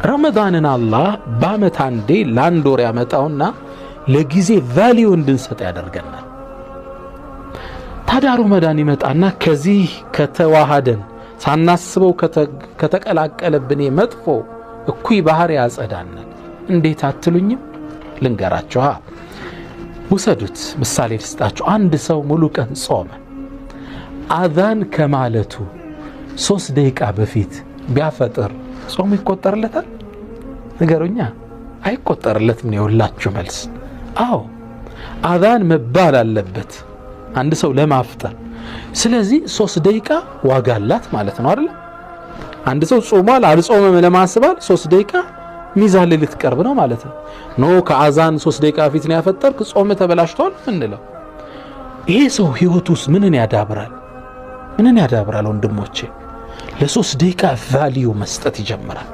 ረመዳንን አላህ በዓመት አንዴ ለአንድ ወር ያመጣውና ለጊዜ ቫልዩ እንድንሰጥ ያደርገናል። ታዲያ ረመዳን ይመጣና ከዚህ ከተዋሃደን ሳናስበው ከተቀላቀለብን መጥፎ እኩይ ባህሪ ያጸዳናል። እንዴት አትሉኝም? ልንገራችሁ። ውሰዱት፣ ምሳሌ ልስጣችሁ። አንድ ሰው ሙሉ ቀን ጾመ። አዛን ከማለቱ 3 ደቂቃ በፊት ቢያፈጥር ጾሙ ይቆጠርለታል? ንገሩኛ። አይቆጠርለትም ነው የሁላችሁ መልስ። አዎ አዛን መባል አለበት አንድ ሰው ለማፍጠር። ስለዚህ 3 ደቂቃ ዋጋ አላት ማለት ነው አይደል? አንድ ሰው ጾሟል አልጾመም ለማስባል 3 ደቂቃ ሚዛን ላይ ልትቀርብ ነው ማለት ነው። ኖ ከአዛን 3 ደቂቃ ፊት ነው ያፈጠርክ ጾም ተበላሽቷል እንለው። ይሄ ሰው ህይወቱስ ምንን ያዳብራል? ምንን ያዳብራል? ወንድሞቼ ለ3 ደቂቃ ቫልዩ መስጠት ይጀምራል።